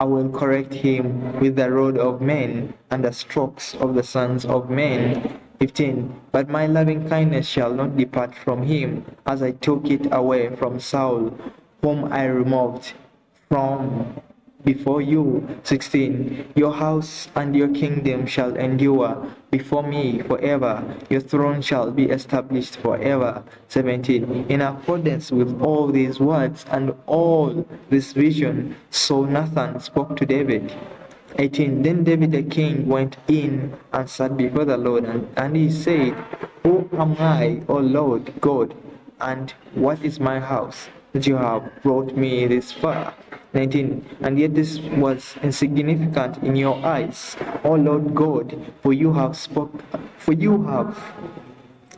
I will correct him with the rod of men and the strokes of the sons of men. 15. But my loving kindness shall not depart from him, as I took it away from Saul, whom I removed from before you. 16. Your house and your kingdom shall endure before me forever. Your throne shall be established forever. 17. In accordance with all these words and all this vision, so Nathan spoke to David. 18. Then David the king went in and sat before the Lord, and he said, Who am I, O Lord God, and what is my house, that you have brought me this far? 19. And yet this was insignificant in your eyes, O Lord God, for you have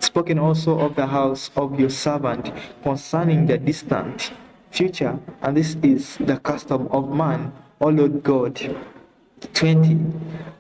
spoken also of the house of your servant concerning the distant future, and this is the custom of man, O Lord God. 20.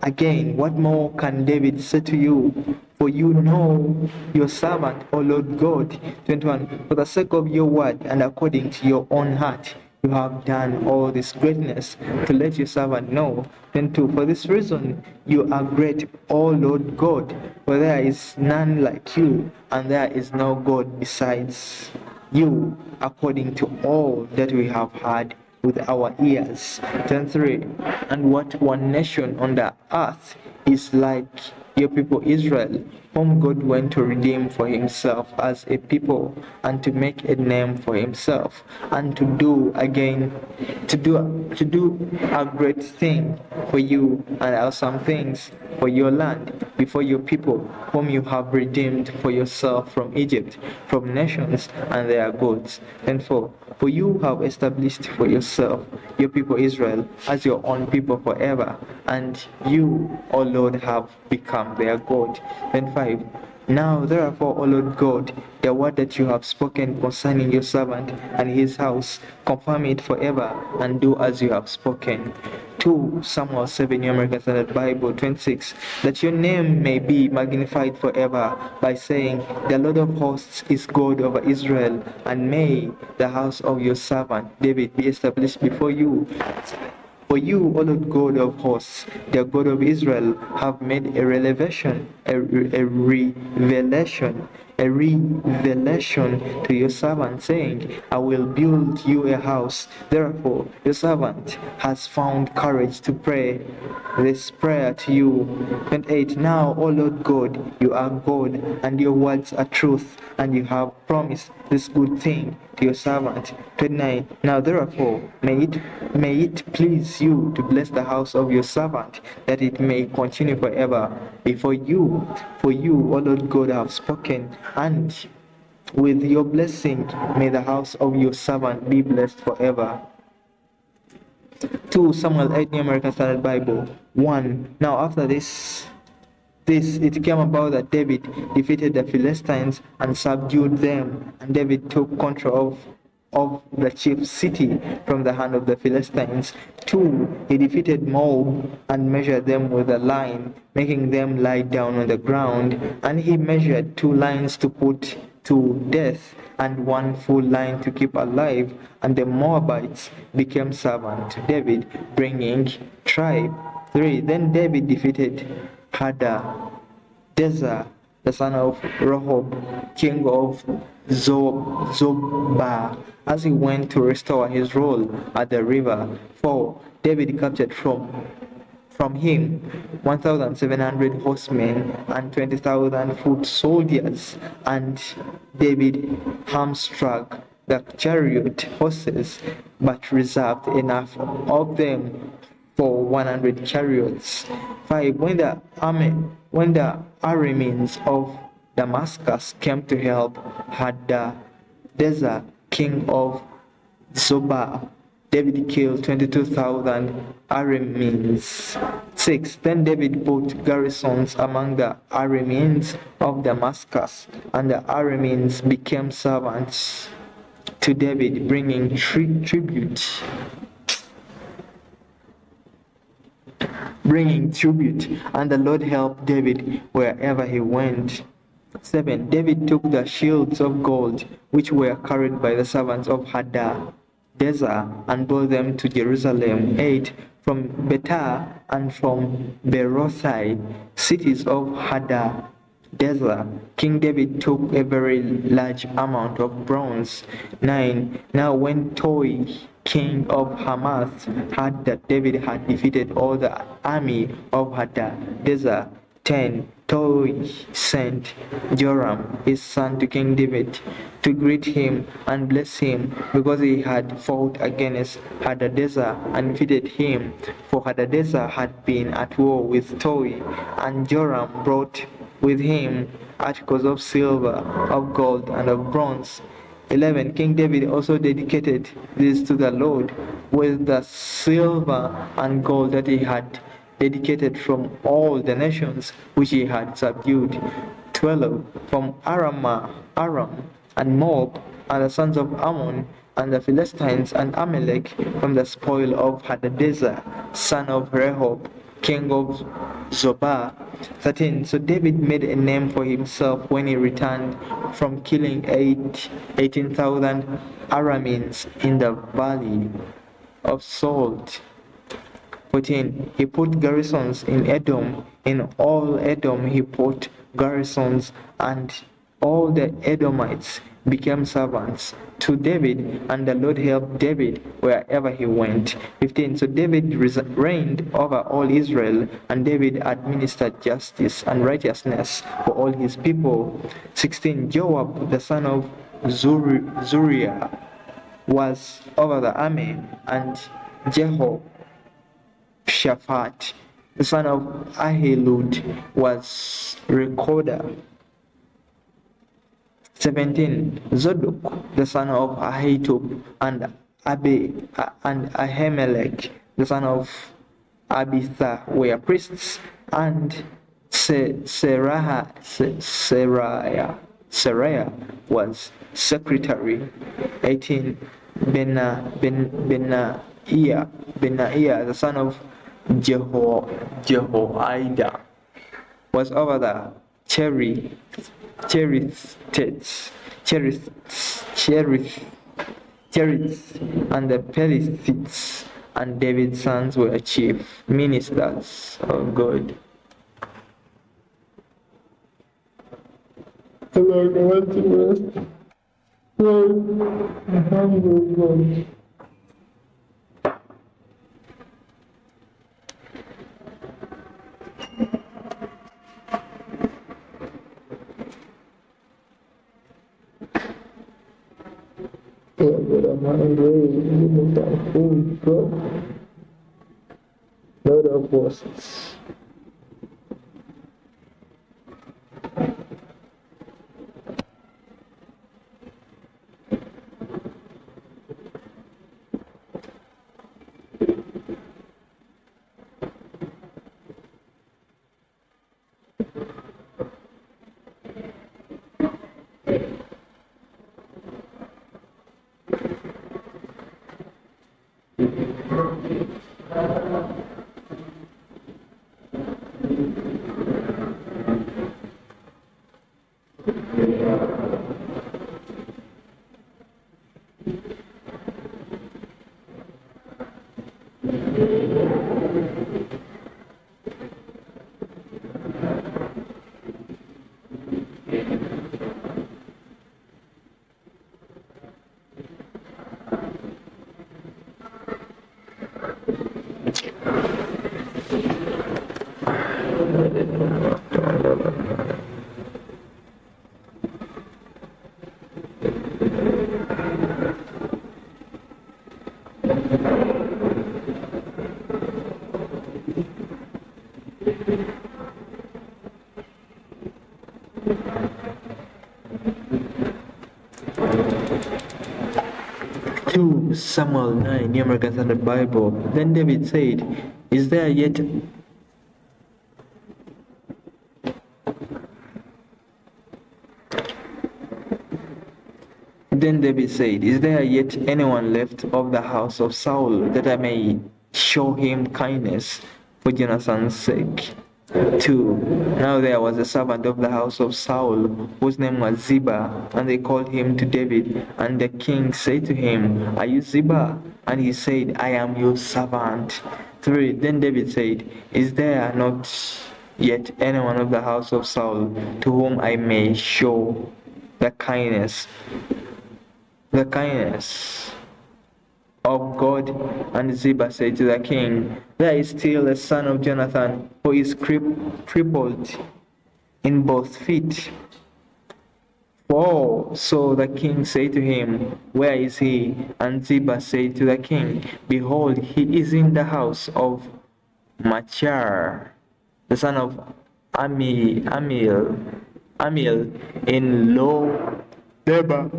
Again, what more can David say to you? For you know your servant, O Lord God. 21. For the sake of your word and according to your own heart, you have done all this greatness to let your servant know. 22. For this reason you are great, O Lord God, for there is none like you, and there is no God besides you, according to all that we have heard with our ears. 23. And what one nation on the earth is like your people Israel, whom God went to redeem for himself as a people, and to make a name for himself, and to do a great thing for you, and awesome things for your land before your people, whom you have redeemed for yourself from Egypt, from nations and their gods. And for you have established for yourself your people Israel as your own people forever, and you, O Lord, have become their God. Then 5. Now therefore, O Lord God, the word that you have spoken concerning your servant and his house, confirm it forever, and do as you have spoken. 2 Samuel 7, New American Standard Bible, 26. That your name may be magnified forever by saying, The Lord of hosts is God over Israel, and may the house of your servant David be established before you. For you, O Lord God of hosts, the God of Israel, have made a revelation to your servant, saying, I will build you a house. Therefore, your servant has found courage to pray this prayer to you. 28. Now, O Lord God, you are God, and your words are truth, and you have promised this good thing to your servant. 29. Now therefore, may it please you to bless the house of your servant, that it may continue forever before you. For you, O Lord God, have spoken, and with your blessing may the house of your servant be blessed forever. 2 Samuel 8, New American Standard Bible. 1. Now after this, it came about that David defeated the Philistines and subdued them, and David took control of the chief city from the hand of the Philistines. 2. He defeated Moab and measured them with a line, making them lie down on the ground, and he measured 2 lines to put to death and 1 full line to keep alive, and the Moabites became servant to David, bringing tribe. 3. Then David defeated Hadadezer, the son of Rehob, king of Zobah, as he went to restore his rule at the river. 4. David captured from him 1,700 horsemen and 20,000 foot soldiers, and David hamstrung the chariot horses, but reserved enough of them for 100 chariots. 5. When the Arameans of Damascus came to help Hadadezer, king of Zobah, David killed 22,000 Arameans. 6. Then David put garrisons among the Arameans of Damascus, and the Arameans became servants to David, bringing tribute, and the Lord helped David wherever he went. 7. David took the shields of gold which were carried by the servants of Hadadezer and brought them to Jerusalem. 8. From Betah and from Berothai, cities of Hadadezer, King David took a very large amount of bronze. 9. Now when Toi, king of Hamath, heard that David had defeated all the army of Hadadezer, 10. Toi sent Joram, his son, to King David to greet him and bless him because he had fought against Hadadezer and defeated him. For Hadadezer had been at war with Toi, and Joram brought with him articles of silver, of gold, and of bronze. 11. King David also dedicated this to the Lord with the silver and gold that he had dedicated from all the nations which he had subdued. 12. From Aram and Moab and the sons of Ammon and the Philistines and Amalek, from the spoil of Hadadezer, son of Rehob, king of Zobah. 13. So David made a name for himself when he returned from killing 18,000 Arameans in the valley of Salt. 14. He put garrisons in Edom. In all Edom he put garrisons, and all the Edomites became servants to David, and the Lord helped David wherever he went. 15. So David reigned over all Israel, and David administered justice and righteousness for all his people. 16. Joab, the son of Zuriah, was over the army, and Jehoshaphat, the son of Ahilud, was recorder. 17. Zadok, the son of Ahitub, and Ahimelech, the son of Abitha, were priests, and Seraiah was secretary. 18. Benaiah, the son of Jehoiada, was over the Cherethites, and the Pelethites, and David's sons were chief ministers of God. Lord, I want to rest. Lord, I'm hungry, Lord. Lord, I'm hungry. Give me some food, God. Lord of hosts. Samuel 9, New American Standard Bible. Then David said, Is there yet anyone left of the house of Saul, that I may show him kindness for Jonathan's sake? 2. Now there was a servant of the house of Saul, whose name was Ziba, and they called him to David. And the king said to him, Are you Ziba? And he said, I am your servant. 3. Then David said, Is there not yet anyone of the house of Saul to whom I may show the kindness of God? And Ziba said to the king, There is still a son of Jonathan who is crippled in both feet. 4. So the king said to him, Where is he? And Ziba said to the king, Behold, he is in the house of Machar, the son of Amiel in Lo Debar.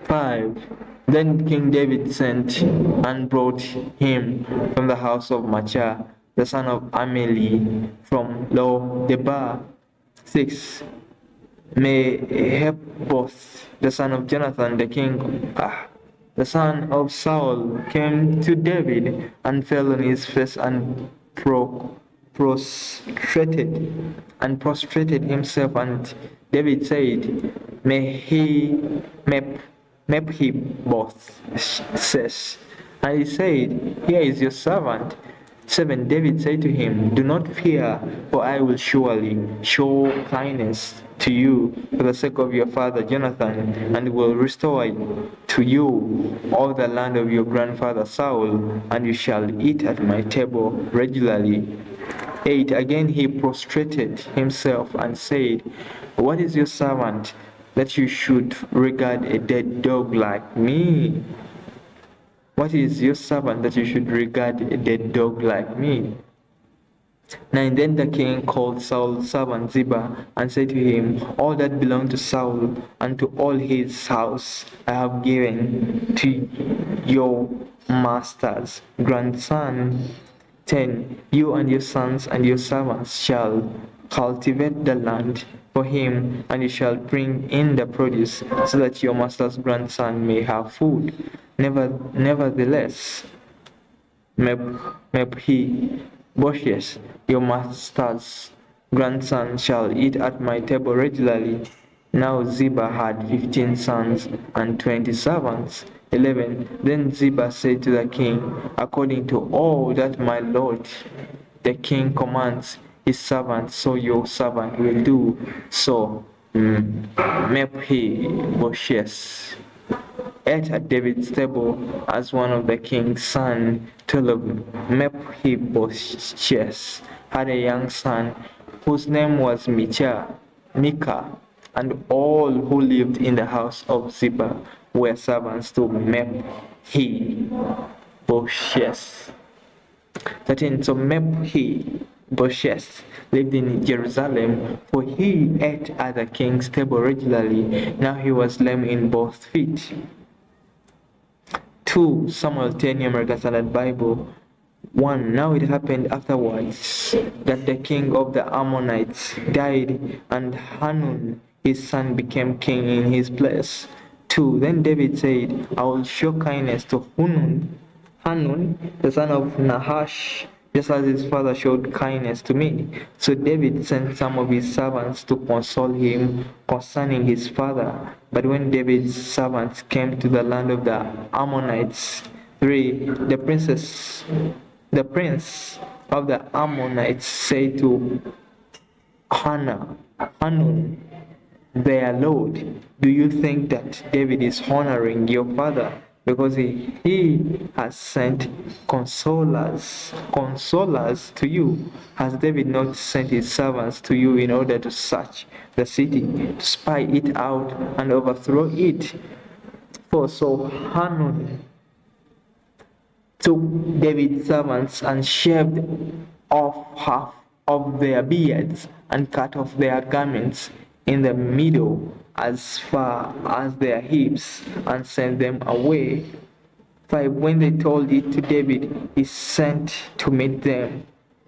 5. Then King David sent and brought him from the house of Machar, the son of Ameli, from Lo Debar. 6. Mephibosheth, the son of Jonathan, the son of Saul, came to David and fell on his face and prostrated himself. And David said, Mephibosheth says, and he said, Here is your servant. 7. David said to him, Do not fear, for I will surely show kindness to you for the sake of your father Jonathan, and will restore to you all the land of your grandfather Saul, and you shall eat at my table regularly. 8. Again he prostrated himself and said, What is your servant that you should regard a dead dog like me? What is your servant that you should regard a dead dog like me? 9. Then the king called Saul's servant Ziba and said to him, All that belonged to Saul and to all his house I have given to your master's grandson. 10. You and your sons and your servants shall cultivate the land for him, and you shall bring in the produce, so that your master's grandson may have food. Nevertheless, Mephibosheth, your master's grandson, shall eat at my table regularly. Now Ziba had 15 sons and 20 servants. 11. Then Ziba said to the king, According to all that my lord the king commands his servant, so your servant will do. So Mephibosheth ate at David's table as one of the king's sons. 12. Mephibosheth had a young son whose name was Micah, and all who lived in the house of Ziba were servants to Mephibosheth. 13. So Mephibosheth lived in Jerusalem, for he ate at the king's table regularly. Now he was lame in both feet. 2 Samuel 10, New American Standard Bible. 1. Now it happened afterwards that the king of the Ammonites died, and Hanun his son became king in his place. 2. Then David said, I will show kindness to Hanun, the son of Nahash, just as his father showed kindness to me. So David sent some of his servants to console him concerning his father. But when David's servants came to the land of the Ammonites, 3. The prince of the Ammonites said to Hanun, their lord, do you think that David is honoring your father because he has sent consolers to you? Has David not sent his servants to you in order to search the city, to spy it out and overthrow it? For so Hanun took David's servants and shaved off half of their beards and cut off their garments in the middle as far as their hips, and sent them away. 5. When they told it to David, he sent to meet them,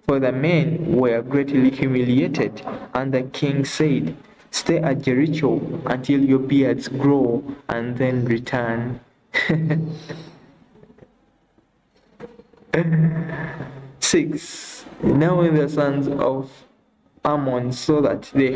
for the men were greatly humiliated. And the king said, Stay at Jericho until your beards grow and then return. 6. Now when the sons of Ammon saw that they